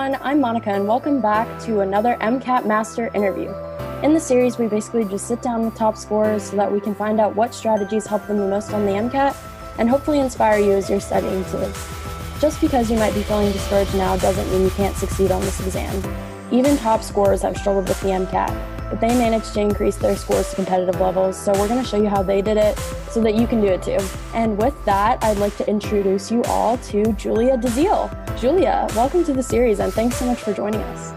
everyone, I'm Monica and welcome back to another MCAT Master interview. In the series, we basically just sit down with top scorers so that we can find out what strategies help them the most on the MCAT and hopefully inspire you as you're studying too. Just because you might be feeling discouraged now doesn't mean you can't succeed on this exam. Even top scorers have struggled with the MCAT, but they managed to increase their scores to competitive levels, so we're going to show you how they did it so that you can do it too. And with that, I'd like to introduce you all to Julia DeZiel. Julia, welcome to the series and thanks so much for joining us.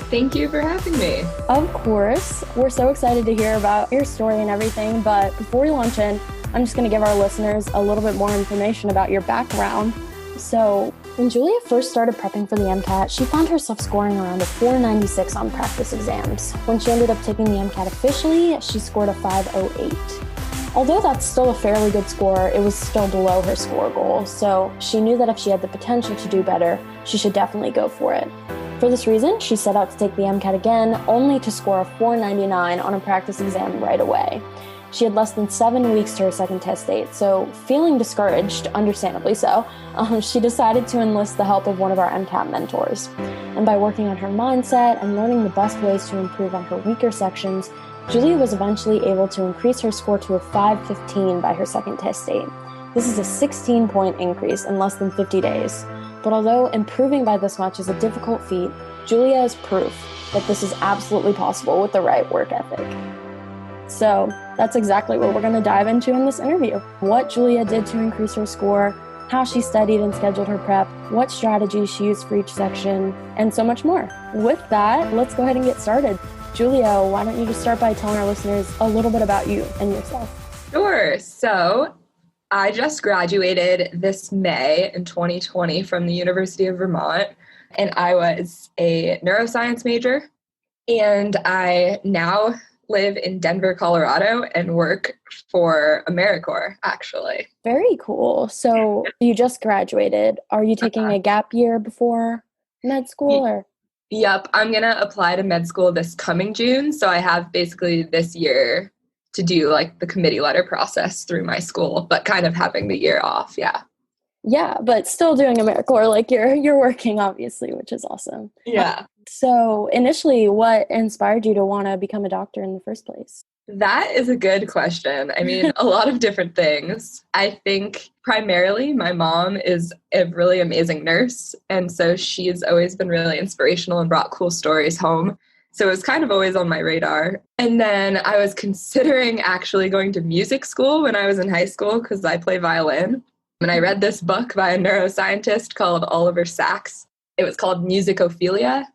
Thank you for having me. Of course. We're so excited to hear about your story and everything, but before we launch in, I'm just going to give our listeners a little bit more information about your background. So, when Julia first started prepping for the MCAT, she found herself scoring around a 496 on practice exams. When she ended up taking the MCAT officially, she scored a 508. Although that's still a fairly good score, it was still below her score goal, so she knew that if she had the potential to do better, she should definitely go for it. For this reason, she set out to take the MCAT again, only to score a 499 on a practice exam right away. She had less than 7 weeks to her second test date, so feeling discouraged, understandably so, she decided to enlist the help of one of our MCAT mentors. And by working on her mindset and learning the best ways to improve on her weaker sections, Julia was eventually able to increase her score to a 515 by her second test date. This is a 16-point increase in less than 50 days. But although improving by this much is a difficult feat, Julia is proof that this is absolutely possible with the right work ethic. So that's exactly what we're going to dive into in this interview. What Julia did to increase her score, how she studied and scheduled her prep, what strategies she used for each section, and so much more. With that, let's go ahead and get started. Julia, why don't you just start by telling our listeners a little bit about you and yourself? Sure. So I just graduated this May in 2020 from the University of Vermont, and I was a neuroscience major, and I now live in Denver, Colorado, and work for AmeriCorps, actually. Very cool. So you just graduated. Are you taking a gap year before med school? Or? Yep. I'm going to apply to med school this coming June. So I have basically this year to do like the committee letter process through my school, but kind of having the year off. Yeah. Yeah, but still doing AmeriCorps, like you're working, obviously, which is awesome. Yeah. So initially, what inspired you to want to become a doctor in the first place? That is a good question. I mean, a lot of different things. I think primarily my mom is a really amazing nurse. And so she's always been really inspirational and brought cool stories home. So it was kind of always on my radar. And then I was considering actually going to music school when I was in high school because I play violin. And I read this book by a neuroscientist called Oliver Sacks. It was called Musicophilia.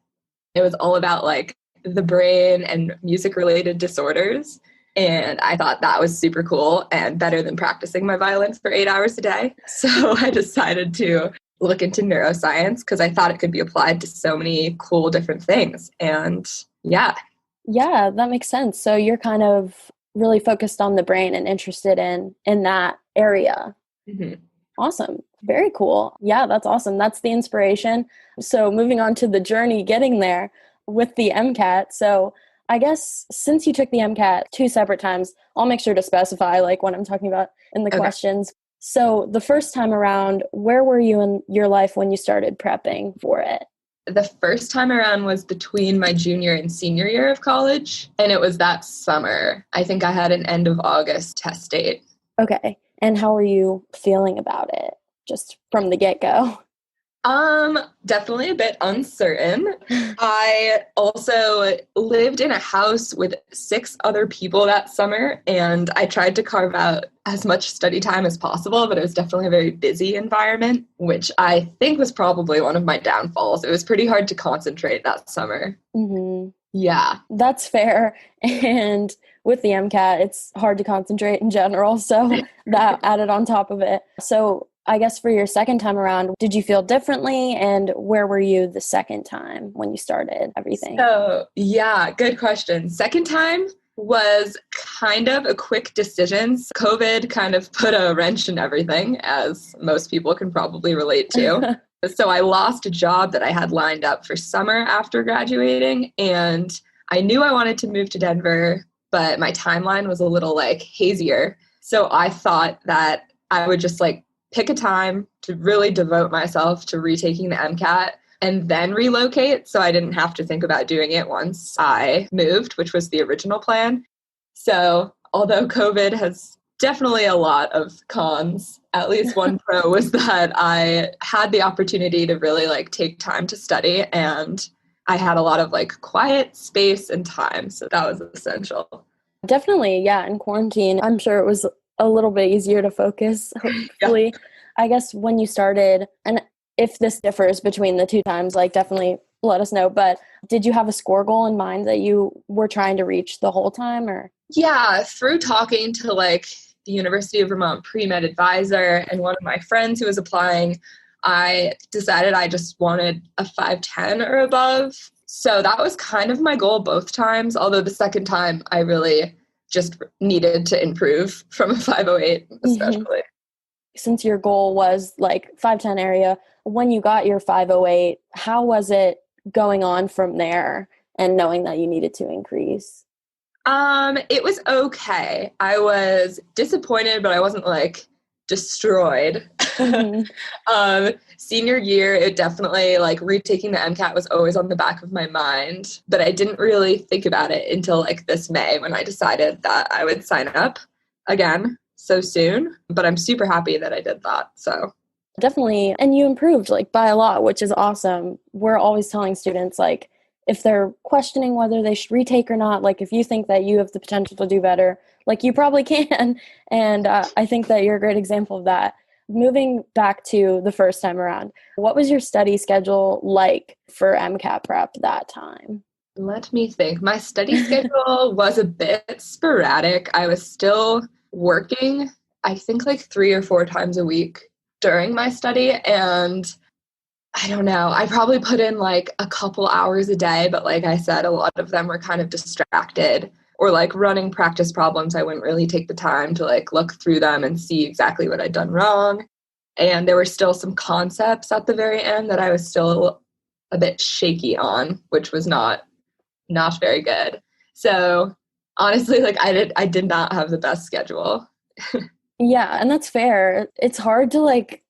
It was all about like the brain and music-related disorders. And I thought that was super cool and better than practicing my violin for 8 hours a day. So I decided to look into neuroscience because I thought it could be applied to so many cool different things. And yeah. Yeah, that makes sense. So you're kind of really focused on the brain and interested in that area. Mm-hmm. Awesome. Very cool. Yeah, that's awesome. That's the inspiration. So moving on to the journey getting there with the MCAT. So I guess since you took the MCAT 2 separate times, I'll make sure to specify like what I'm talking about in the questions. So the first time around, where were you in your life when you started prepping for it? The first time around was between my junior and senior year of college, and it was that summer. I think I had an end of August test date. Okay. And how are you feeling about it just from the get-go? Definitely a bit uncertain. I also lived in a house with 6 other people that summer, and I tried to carve out as much study time as possible, but it was definitely a very busy environment, which I think was probably one of my downfalls. It was pretty hard to concentrate that summer. Mm-hmm. Yeah. That's fair. And with the MCAT, it's hard to concentrate in general, so that added on top of it. So I guess for your second time around, did you feel differently? And where were you the second time when you started everything? So, yeah, good question. Second time was kind of a quick decision. COVID kind of put a wrench in everything, as most people can probably relate to. So I lost a job that I had lined up for summer after graduating, and I knew I wanted to move to Denver, but my timeline was a little like hazier. So I thought that I would just like pick a time to really devote myself to retaking the MCAT and then relocate. So I didn't have to think about doing it once I moved, which was the original plan. So although COVID has definitely a lot of cons, at least one pro was that I had the opportunity to really like take time to study, and I had a lot of like quiet space and time. So that was essential. Definitely, yeah. In quarantine, I'm sure it was a little bit easier to focus, hopefully. Yeah. I guess when you started, and if this differs between the two times, like definitely let us know. But did you have a score goal in mind that you were trying to reach the whole time, or? Yeah, through talking to like the University of Vermont pre-med advisor and one of my friends who was applying, I decided I just wanted a 510 or above. So that was kind of my goal both times, although the second time I really just needed to improve from a 508 especially. Mm-hmm. Since your goal was like 510 area, when you got your 508, how was it going on from there and knowing that you needed to increase? It was okay. I was disappointed, but I wasn't like destroyed. Mm-hmm. Senior year, it definitely like retaking the MCAT was always on the back of my mind, but I didn't really think about it until like this May when I decided that I would sign up again so soon. But I'm super happy that I did that. So definitely. And you improved like by a lot, which is awesome. We're always telling students like, if they're questioning whether they should retake or not, like if you think that you have the potential to do better, like you probably can. And I think that you're a great example of that. Moving back to the first time around, what was your study schedule like for MCAT prep that time? Let me think. My study schedule was a bit sporadic. I was still working, I think like 3 or 4 times a week during my study. And I don't know, I probably put in like a couple hours a day, but like I said, a lot of them were kind of distracted, or like running practice problems. I wouldn't really take the time to like look through them and see exactly what I'd done wrong. And there were still some concepts at the very end that I was still a bit shaky on, which was not very good. So honestly, like I did not have the best schedule. Yeah, and that's fair. It's hard to like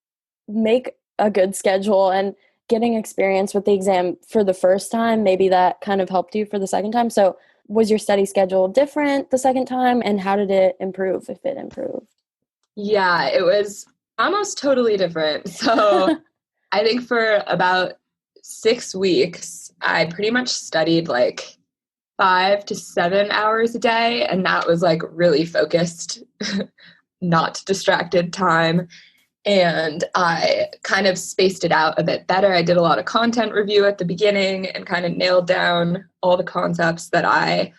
make a good schedule, and getting experience with the exam for the first time, maybe that kind of helped you for the second time. So was your study schedule different the second time, and how did it improve, if it improved? Yeah, it was almost totally different. So I think for about 6 weeks, I pretty much studied like 5 to 7 hours a day. And that was like really focused, not distracted time. And I kind of spaced it out a bit better. I did a lot of content review at the beginning and kind of nailed down all the concepts that I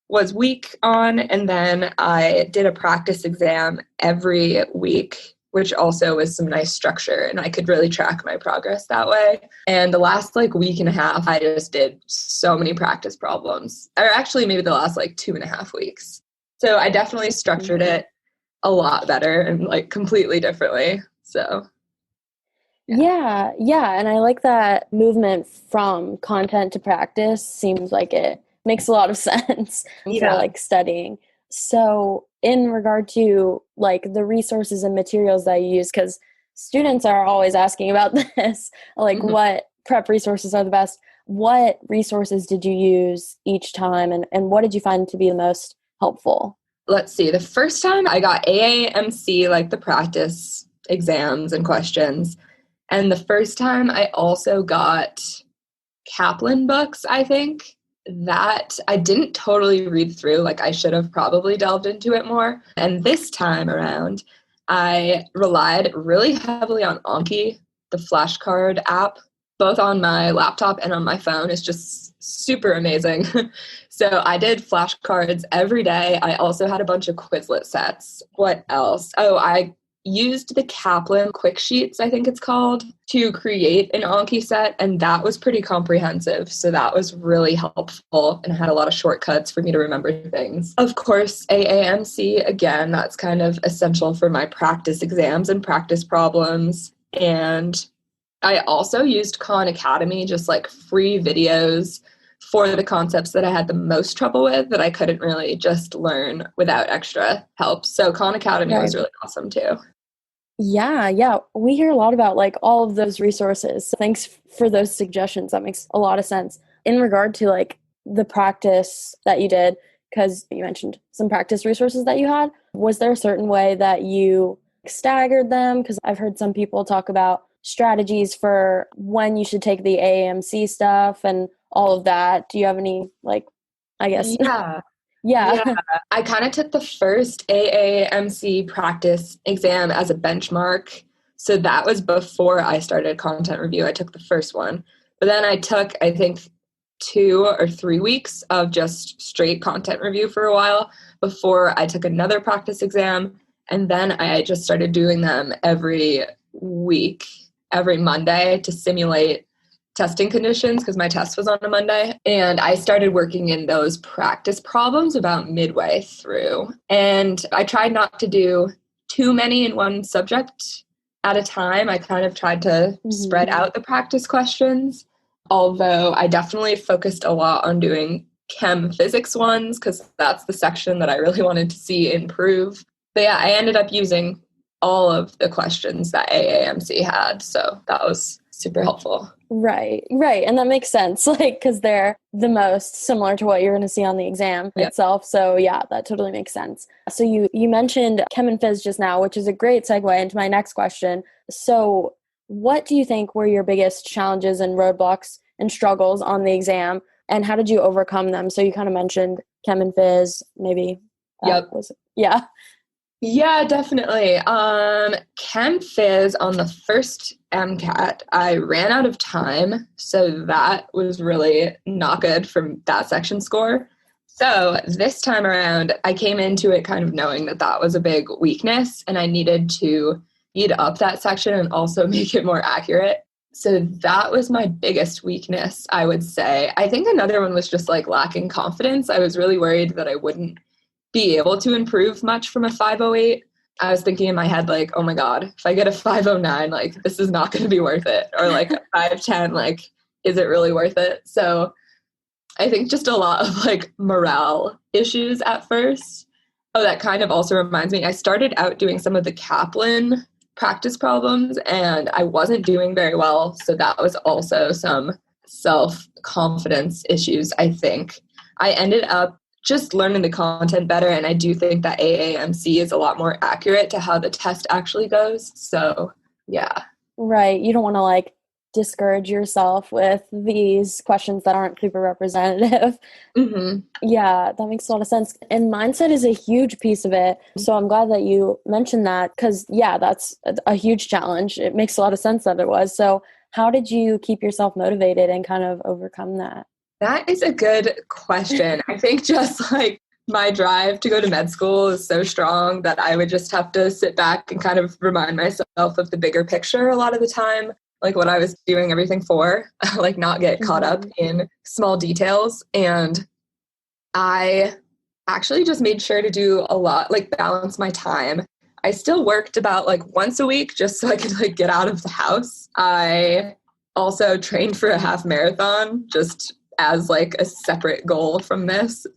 was weak on. And then I did a practice exam every week, which also was some nice structure, and I could really track my progress that way. And the last like week and a half, I just did so many practice problems, or actually maybe the last like 2.5 weeks. So I definitely structured it a lot better and like completely differently. So yeah. And I like that movement from content to practice. Seems like it makes a lot of sense for like studying. So in regard to like the resources and materials that you use, because students are always asking about this, like what prep resources are the best, what resources did you use each time, and what did you find to be the most helpful? Let's see. The first time I got AAMC, like the practice exams and questions. And the first time I also got Kaplan books, I think. That I didn't totally read through. Like I should have probably delved into it more. And this time around, I relied really heavily on Anki, the flashcard app, both on my laptop and on my phone. It's just super amazing. So I did flashcards every day. I also had a bunch of Quizlet sets. What else? Oh, I used the Kaplan quick sheets, I think it's called, to create an Anki set, and that was pretty comprehensive. So that was really helpful and had a lot of shortcuts for me to remember things. Of course, AAMC, again, that's kind of essential for my practice exams and practice problems. And I also used Khan Academy, just like free videos for the concepts that I had the most trouble with that I couldn't really just learn without extra help. So Khan Academy was really awesome too. Yeah. We hear a lot about like all of those resources. So thanks for those suggestions. That makes a lot of sense. In regard to like the practice that you did, because you mentioned some practice resources that you had, was there a certain way that you staggered them? Because I've heard some people talk about strategies for when you should take the AAMC stuff and all of that. Do you have any, like, I guess? Yeah. Yeah. Yeah, I kind of took the first AAMC practice exam as a benchmark. So that was before I started content review. I took the first one. But then I took, I think, 2 or 3 weeks of just straight content review for a while before I took another practice exam. And then I just started doing them every week, every Monday to simulate testing conditions because my test was on a Monday. And I started working in those practice problems about midway through. And I tried not to do too many in one subject at a time. I kind of tried to spread out the practice questions, although I definitely focused a lot on doing chem physics ones because that's the section that I really wanted to see improve. But yeah, I ended up using all of the questions that AAMC had. So that was super helpful. Right. And that makes sense, like, because they're the most similar to what you're going to see on the exam itself. So yeah, that totally makes sense. So you mentioned chem and phys just now, which is a great segue into my next question. So what do you think were your biggest challenges and roadblocks and struggles on the exam, and how did you overcome them? So you kind of mentioned chem and phys, maybe. Yep. Yeah. Yeah, definitely. Chem Phys on the first MCAT, I ran out of time, so that was really not good from that section score. So this time around, I came into it kind of knowing that that was a big weakness, and I needed to speed up that section and also make it more accurate. So that was my biggest weakness, I would say. I think another one was just like lacking confidence. I was really worried that I wouldn't be able to improve much from a 508. I was thinking in my head, like, oh my God, if I get a 509, like, this is not going to be worth it. Or like a 510, like, is it really worth it? So I think just a lot of like morale issues at first. Oh, that kind of also reminds me, I started out doing some of the Kaplan practice problems and I wasn't doing very well. So that was also some self-confidence issues, I think. I ended up just learning the content better. And I do think that AAMC is a lot more accurate to how the test actually goes. So, yeah. Right. You don't want to like discourage yourself with these questions that aren't super representative. Yeah, that makes a lot of sense. And mindset is a huge piece of it. So I'm glad that you mentioned that because, yeah, that's a huge challenge. It makes a lot of sense that it was. So how did you keep yourself motivated and kind of overcome that? That is a good question. I think just like my drive to go to med school is so strong that I would just have to sit back and kind of remind myself of the bigger picture a lot of the time, like what I was doing everything for, like not get caught up in small details. And I actually just made sure to do a lot, like balance my time. I still worked about like once a week just so I could like get out of the house. I also trained for a half marathon just as like a separate goal from this.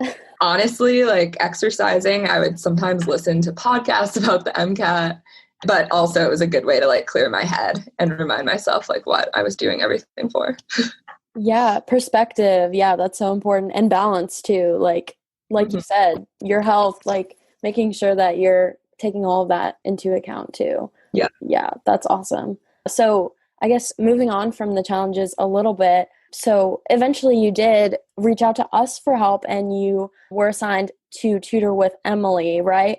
Honestly, like exercising, I would sometimes listen to podcasts about the MCAT, but also it was a good way to like clear my head and remind myself like what I was doing everything for. Yeah, perspective. Yeah, that's so important. And balance too. Like you said, your health, like making sure that you're taking all of that into account too. Yeah, that's awesome. So I guess moving on from the challenges a little bit, so eventually you did reach out to us for help and you were assigned to tutor with Emily, right?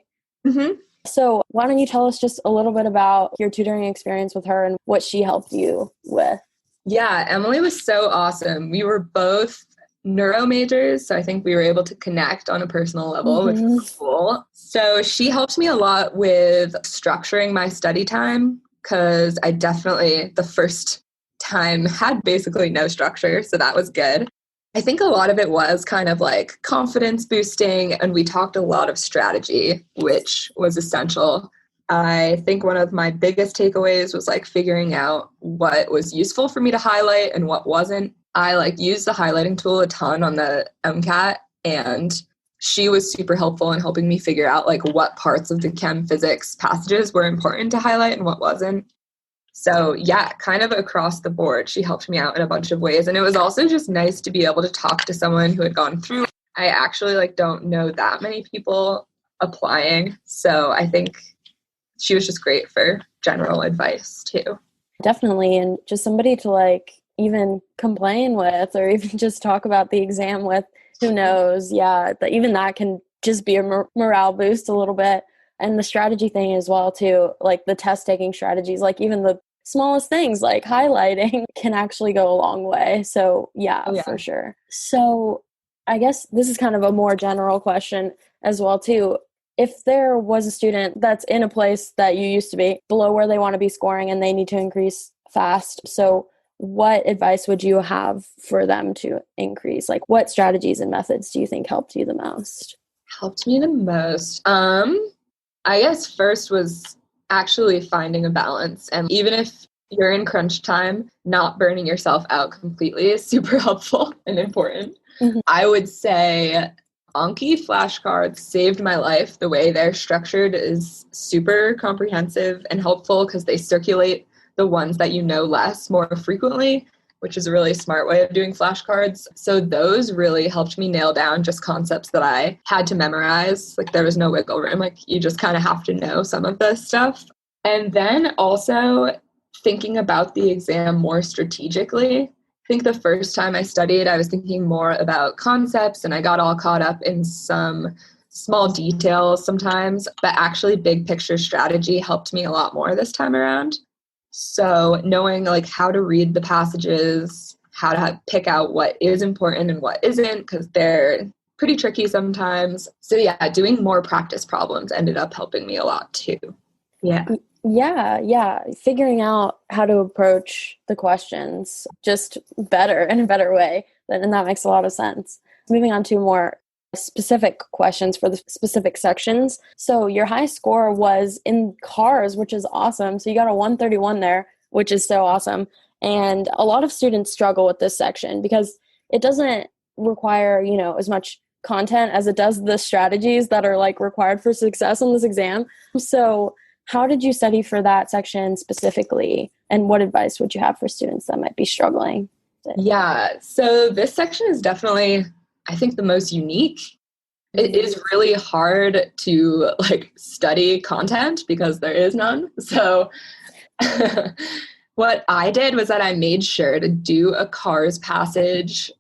So why don't you tell us just a little bit about your tutoring experience with her and what she helped you with? Yeah, Emily was so awesome. We were both neuro majors, so I think we were able to connect on a personal level, which was cool. So she helped me a lot with structuring my study time because I definitely, the first time, had basically no structure, so that was good. I think a lot of it was kind of like confidence boosting, and we talked a lot of strategy, which was essential. I think one of my biggest takeaways was like figuring out what was useful for me to highlight and what wasn't. I like used the highlighting tool a ton on the MCAT, and she was super helpful in helping me figure out like what parts of the chem physics passages were important to highlight and what wasn't. So yeah, kind of across the board, she helped me out in a bunch of ways. And it was also just nice to be able to talk to someone who had gone through. I actually like don't know that many people applying. So I think she was just great for general advice too. Definitely. And just somebody to like even complain with or even just talk about the exam with, who knows? Yeah, even that can just be a morale boost a little bit. And the strategy thing as well too, like the test taking strategies, like even the smallest things like highlighting can actually go a long way. So yeah, for sure. So I guess this is kind of a more general question as well too. If there was a student that's in a place that you used to be below where they want to be scoring and they need to increase fast, so what advice would you have for them to increase? Like what strategies and methods do you think helped you the most? Helped me the most. I guess first was actually finding a balance. And even if you're in crunch time, not burning yourself out completely is super helpful and important. Mm-hmm. I would say Anki flashcards saved my life. The way they're structured is super comprehensive and helpful because they circulate the ones that you know less more frequently, which is a really smart way of doing flashcards. So those really helped me nail down just concepts that I had to memorize. Like there was no wiggle room. Like you just kind of have to know some of this stuff. And then also thinking about the exam more strategically. I think the first time I studied, I was thinking more about concepts and I got all caught up in some small details sometimes, but actually big picture strategy helped me a lot more this time around. So knowing like how to read the passages, how to pick out what is important and what isn't, because they're pretty tricky sometimes. So yeah, doing more practice problems ended up helping me a lot too. Yeah. Yeah. Figuring out how to approach the questions just better in a better way. And that makes a lot of sense. Moving on to more specific questions for the specific sections. So your high score was in cars, which is awesome. So you got a 131 there, which is so awesome. And a lot of students struggle with this section because it doesn't require, as much content as it does the strategies that are like required for success on this exam. So how did you study for that section specifically? And what advice would you have for students that might be struggling? Yeah, so this section is definitely, I think, the most unique. It is really hard to like study content because there is none. So what I did was that I made sure to do a cars passage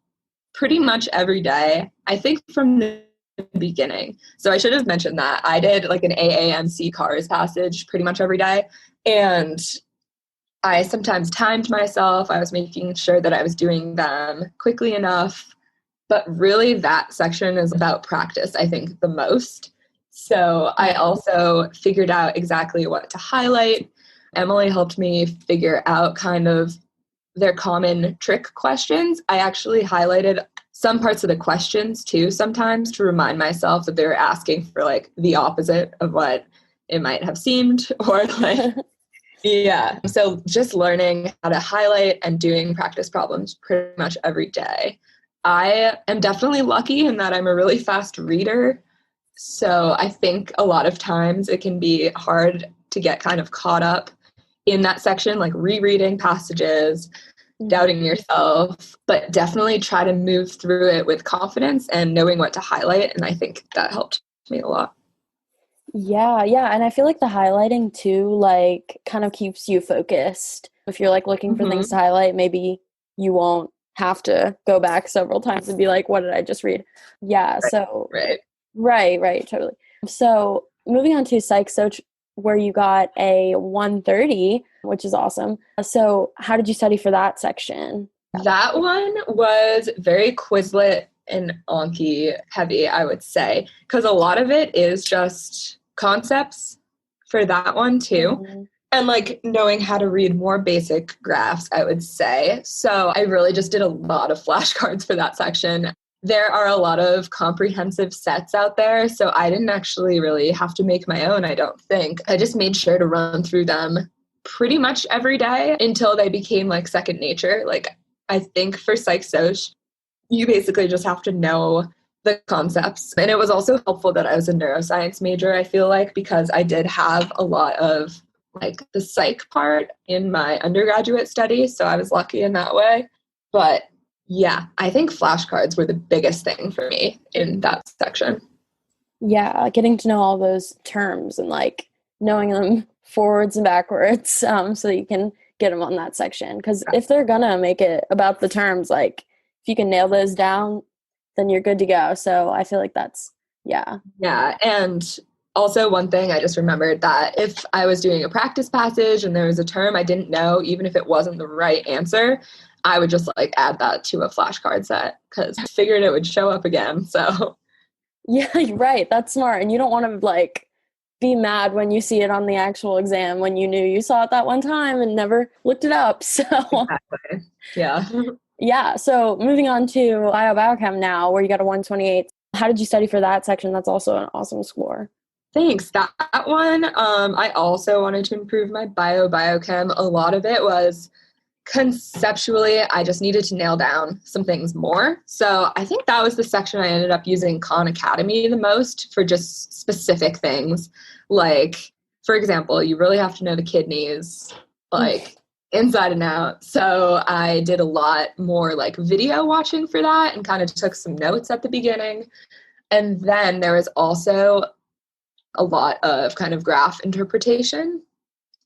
pretty much every day, I think from the beginning. So I should have mentioned that. I did like an AAMC cars passage pretty much every day. And I sometimes timed myself. I was making sure that I was doing them quickly enough. But really that section is about practice, I think, the most. So I also figured out exactly what to highlight. Emily helped me figure out kind of their common trick questions. I actually highlighted some parts of the questions too sometimes to remind myself that they were asking for like the opposite of what it might have seemed or like, yeah. So just learning how to highlight and doing practice problems pretty much every day. I am definitely lucky in that I'm a really fast reader. So I think a lot of times it can be hard to get kind of caught up in that section, like rereading passages, doubting yourself, but definitely try to move through it with confidence and knowing what to highlight. And I think that helped me a lot. Yeah. And I feel like the highlighting too, like kind of keeps you focused. If you're like looking for things to highlight, maybe you won't have to go back several times and be like, what did I just read? Yeah. Right. So Right. Totally. So moving on to psych soc, where you got a 130, which is awesome. So how did you study for that section? That one was very Quizlet and Anki heavy, I would say, because a lot of it is just concepts for that one too. And like knowing how to read more basic graphs, I would say. So I really just did a lot of flashcards for that section. There are a lot of comprehensive sets out there, so I didn't actually really have to make my own, I don't think. I just made sure to run through them pretty much every day until they became like second nature. Like I think for psych soc, you basically just have to know the concepts. And it was also helpful that I was a neuroscience major, I feel like, because I did have a lot of like the psych part in my undergraduate studies. So I was lucky in that way. But yeah, I think flashcards were the biggest thing for me in that section. Yeah, getting to know all those terms and like knowing them forwards and backwards, so that you can get them on that section. Because if they're gonna make it about the terms, like if you can nail those down, then you're good to go. So I feel like that's, yeah. Yeah. And also, one thing I just remembered that if I was doing a practice passage and there was a term I didn't know, even if it wasn't the right answer, I would just like add that to a flashcard set because I figured it would show up again. So, Yeah, right. That's smart. And you don't want to like be mad when you see it on the actual exam when you knew you saw it that one time and never looked it up. So, exactly. Yeah. yeah. So moving on to IO Biochem now, where you got a 128. How did you study for that section? That's also an awesome score. Thanks. That one, I also wanted to improve my biochem. A lot of it was conceptually, I just needed to nail down some things more. So I think that was the section I ended up using Khan Academy the most for just specific things. Like, for example, you really have to know the kidneys, like inside and out. So I did a lot more like video watching for that and kind of took some notes at the beginning. And then there was also a lot of kind of graph interpretation.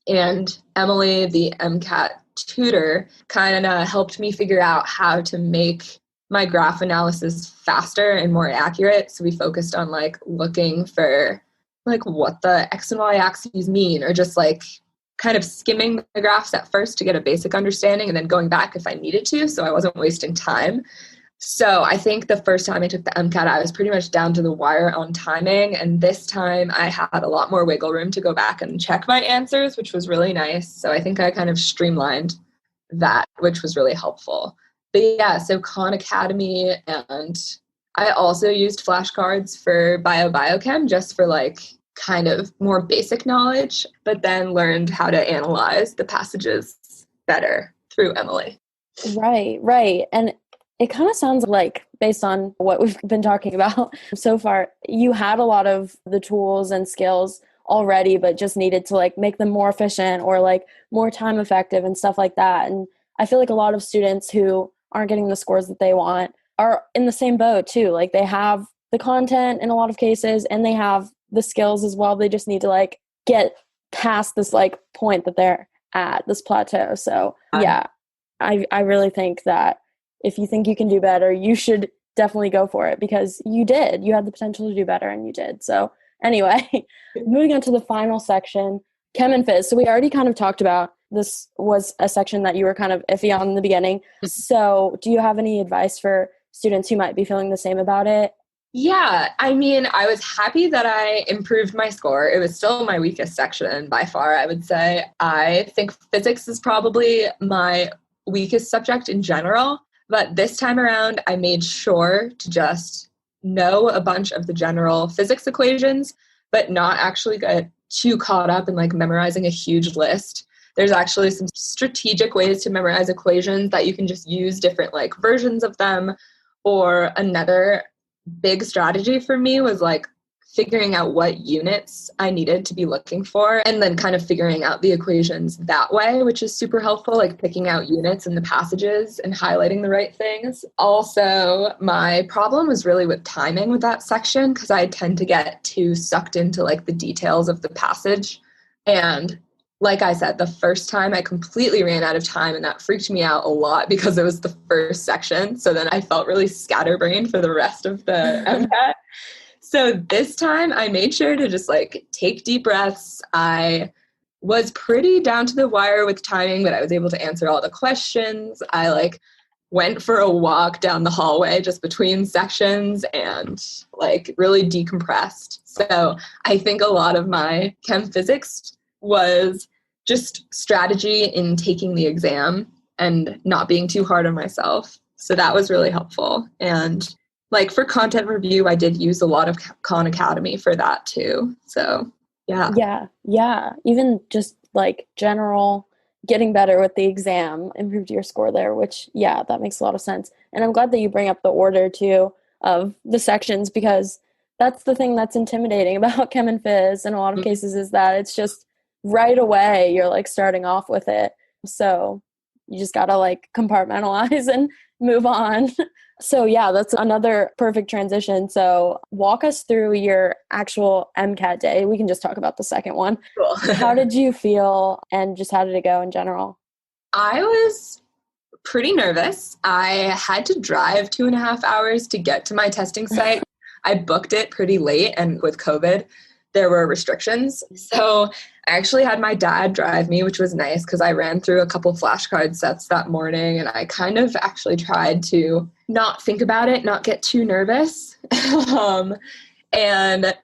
And Emily, the MCAT tutor, kind of helped me figure out how to make my graph analysis faster and more accurate. So we focused on like looking for like what the X and Y axes mean, or just like kind of skimming the graphs at first to get a basic understanding and then going back if I needed to. So I wasn't wasting time. So I think the first time I took the MCAT, I was pretty much down to the wire on timing. And this time I had a lot more wiggle room to go back and check my answers, which was really nice. So I think I kind of streamlined that, which was really helpful. But yeah, so Khan Academy, and I also used flashcards for biochem just for like kind of more basic knowledge, but then learned how to analyze the passages better through Emily. Right, right. And it kind of sounds like, based on what we've been talking about so far, you had a lot of the tools and skills already, but just needed to like make them more efficient or like more time effective and stuff like that. And I feel like a lot of students who aren't getting the scores that they want are in the same boat too. Like they have the content in a lot of cases and they have the skills as well. They just need to like get past this like point that they're at, this plateau. So yeah, I really think that if you think you can do better, you should definitely go for it because you did. You had the potential to do better and you did. So anyway, moving on to the final section, Chem and Phys. So we already kind of talked about this was a section that you were kind of iffy on in the beginning. So do you have any advice for students who might be feeling the same about it? Yeah, I mean, I was happy that I improved my score. It was still my weakest section by far, I would say. I think physics is probably my weakest subject in general. But this time around, I made sure to just know a bunch of the general physics equations, but not actually get too caught up in like memorizing a huge list. There's actually some strategic ways to memorize equations that you can just use different like versions of them. Or another big strategy for me was like figuring out what units I needed to be looking for and then kind of figuring out the equations that way, which is super helpful, like picking out units in the passages and highlighting the right things. Also, my problem was really with timing with that section because I tend to get too sucked into like the details of the passage. And like I said, the first time I completely ran out of time and that freaked me out a lot because it was the first section. So then I felt really scatterbrained for the rest of the MCAT. So this time I made sure to just like take deep breaths. I was pretty down to the wire with timing, but I was able to answer all the questions. I like went for a walk down the hallway just between sections and like really decompressed. So I think a lot of my chem physics was just strategy in taking the exam and not being too hard on myself. So that was really helpful. And like for content review, I did use a lot of Khan Academy for that too. So yeah. Yeah. Even just like general getting better with the exam improved your score there, which yeah, that makes a lot of sense. And I'm glad that you bring up the order too. of the sections, because that's the thing that's intimidating about Chem and Phys in a lot of cases, is that it's just right away you're like starting off with it. So you just got to like compartmentalize and move on. So yeah, that's another perfect transition. So walk us through your actual MCAT day. We can just talk about the second one. Cool. How did you feel and just how did it go in general? I was pretty nervous. I had to drive 2.5 hours to get to my testing site. I booked it pretty late, and with COVID, there were restrictions. So I actually had my dad drive me, which was nice because I ran through a couple flashcard sets that morning, and I kind of actually tried to not think about it, not get too nervous. And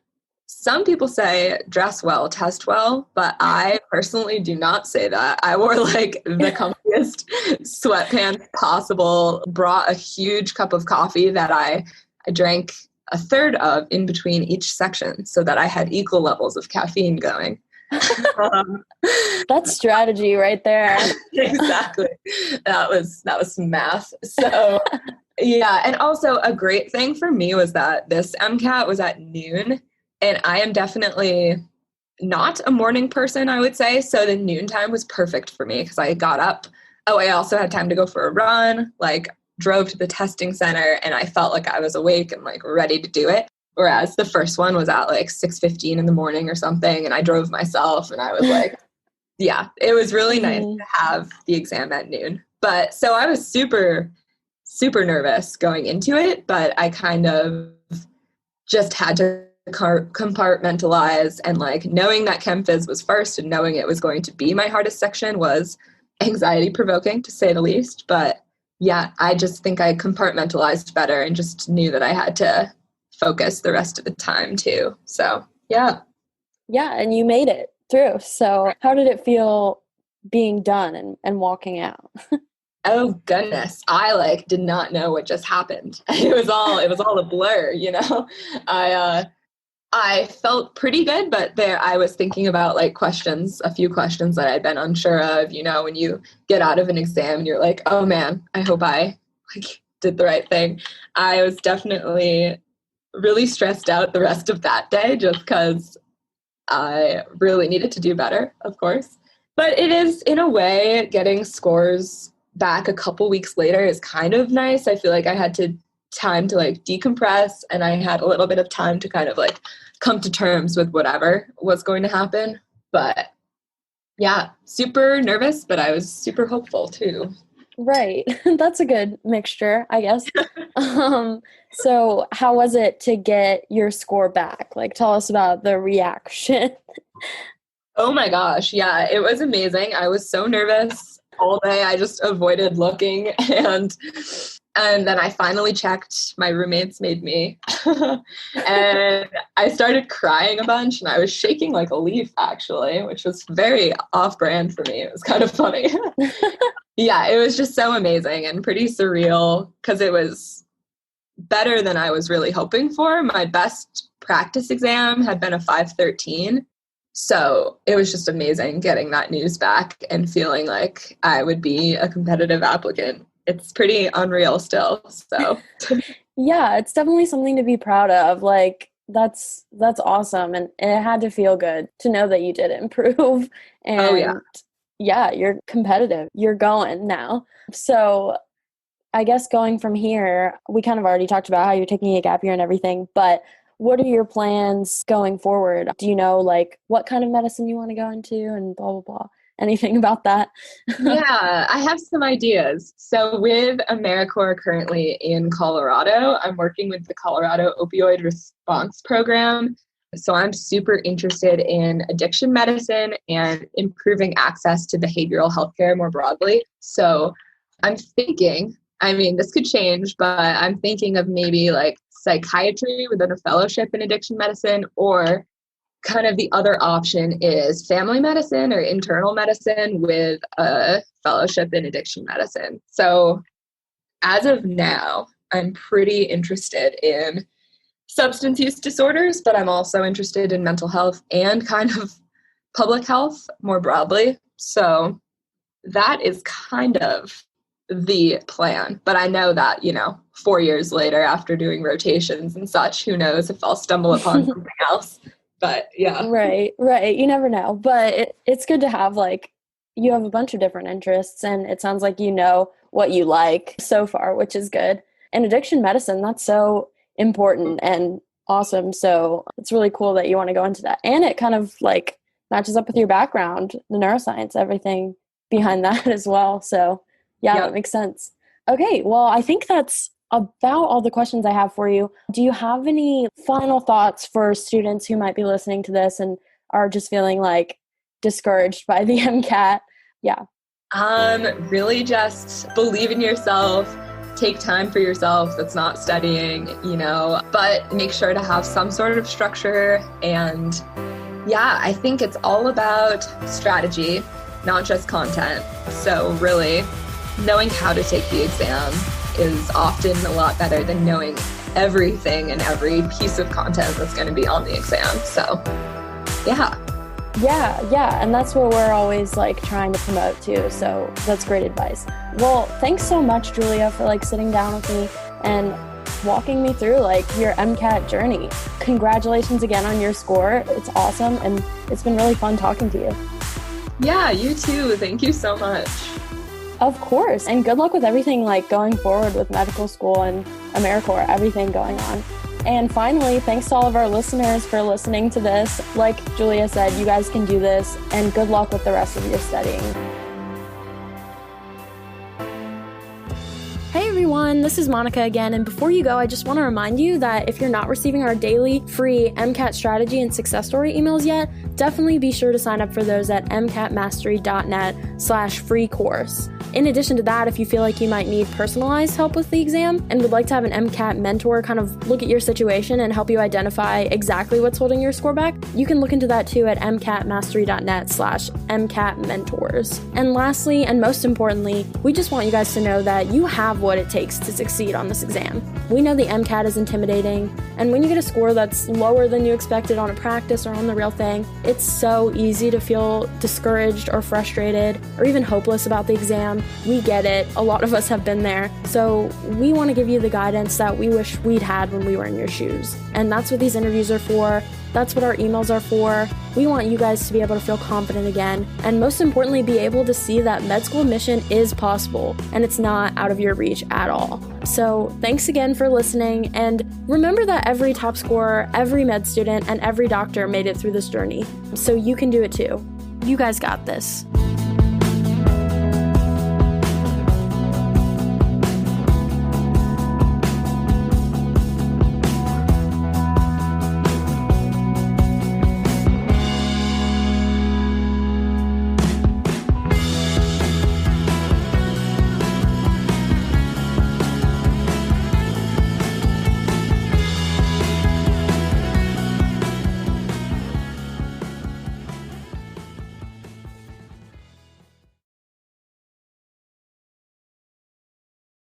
some people say dress well, test well, but I personally do not say that. I wore like the comfiest sweatpants possible, brought a huge cup of coffee that I drank a third of in between each section so that I had equal levels of caffeine going. That's strategy right there. Exactly. That was some math. So yeah. And also a great thing for me was that this MCAT was at noon, and I am definitely not a morning person, I would say. So the noon time was perfect for me because I got up. Oh, I also had time to go for a run, like drove to the testing center, and I felt like I was awake and like ready to do it. Whereas the first one was at like 6:15 in the morning or something, and I drove myself, and I was like, yeah, it was really nice to have the exam at noon. But so I was super, super nervous going into it, but I kind of just had to compartmentalize, and like knowing that Chem Phys was first and knowing it was going to be my hardest section was anxiety provoking, to say the least. But yeah, I just think I compartmentalized better and just knew that I had to focus the rest of the time too. So yeah. Yeah, and you made it through. So how did it feel being done and walking out? Oh goodness, I like did not know what just happened. It was all a blur, you know. I felt pretty good, but there I was thinking about like a few questions that I'd been unsure of, you know, when you get out of an exam and you're like, oh man, I hope I like did the right thing. I was definitely really stressed out the rest of that day just because I really needed to do better, of course. But it is, in a way, getting scores back a couple weeks later is kind of nice. I feel like I had time to like decompress, and I had a little bit of time to kind of like come to terms with whatever was going to happen. But yeah, super nervous, but I was super hopeful too. Right. That's a good mixture, I guess. So how was it to get your score back? Like, tell us about the reaction. Oh my gosh. Yeah, it was amazing. I was so nervous all day. I just avoided looking, and then I finally checked. My roommates made me. And I started crying a bunch, and I was shaking like a leaf, actually, which was very off-brand for me. It was kind of funny. Yeah, it was just so amazing and pretty surreal because it was better than I was really hoping for. My best practice exam had been a 513. So it was just amazing getting that news back and feeling like I would be a competitive applicant. It's pretty unreal still. So Yeah, it's definitely something to be proud of. Like, that's awesome. And it had to feel good to know that you did improve. And oh yeah. Yeah, you're competitive. You're going now. So I guess going from here, we kind of already talked about how you're taking a gap year and everything, but what are your plans going forward? Do you know like what kind of medicine you want to go into and blah, blah, blah? Anything about that? Yeah, I have some ideas. So with AmeriCorps currently in Colorado, I'm working with the Colorado Opioid Response Program. So I'm super interested in addiction medicine and improving access to behavioral healthcare more broadly. So I'm thinking, I mean, this could change, but I'm thinking of maybe like psychiatry within a fellowship in addiction medicine, or kind of the other option is family medicine or internal medicine with a fellowship in addiction medicine. So as of now, I'm pretty interested in substance use disorders, but I'm also interested in mental health and kind of public health more broadly. So that is kind of the plan. But I know that, 4 years later, after doing rotations and such, who knows if I'll stumble upon something else. But yeah. Right. You never know. But it's good to have, like, you have a bunch of different interests, and it sounds like you know what you like so far, which is good. And addiction medicine, that's so important and awesome. So it's really cool that you want to go into that. And it kind of like matches up with your background, the neuroscience, everything behind that as well. So yeah, That makes sense. Okay, well, I think that's about all the questions I have for you. Do you have any final thoughts for students who might be listening to this and are just feeling like discouraged by the MCAT? Yeah. Really just believe in yourself, take time for yourself that's not studying, but make sure to have some sort of structure. And yeah, I think it's all about strategy, not just content. So really knowing how to take the exam is often a lot better than knowing everything and every piece of content that's going to be on the exam. So yeah. Yeah. And that's what we're always like trying to promote too. So that's great advice. Well, thanks so much, Julia, for like sitting down with me and walking me through like your MCAT journey. Congratulations again on your score. It's awesome. And it's been really fun talking to you. Yeah, you too. Thank you so much. Of course. And good luck with everything like going forward with medical school and AmeriCorps, everything going on. And finally, thanks to all of our listeners for listening to this. Like Julia said, you guys can do this, and good luck with the rest of your studying. Hey everyone, this is Monica again, and before you go, I just want to remind you that if you're not receiving our daily free MCAT strategy and success story emails yet, definitely be sure to sign up for those at mcatmastery.net/free course. In addition to that, if you feel like you might need personalized help with the exam and would like to have an MCAT mentor kind of look at your situation and help you identify exactly what's holding your score back, you can look into that too at mcatmastery.net/mcatmentors. And lastly, and most importantly, we just want you guys to know that you have what it takes to succeed on this exam. We know the MCAT is intimidating, and when you get a score that's lower than you expected on a practice or on the real thing, it's so easy to feel discouraged or frustrated or even hopeless about the exam. We get it. A lot of us have been there. So we want to give you the guidance that we wish we'd had when we were in your shoes. And that's what these interviews are for. That's what our emails are for. We want you guys to be able to feel confident again, and most importantly, be able to see that med school admission is possible and it's not out of your reach at all. So thanks again for listening, and remember that every top scorer, every med student, and every doctor made it through this journey. So you can do it too. You guys got this.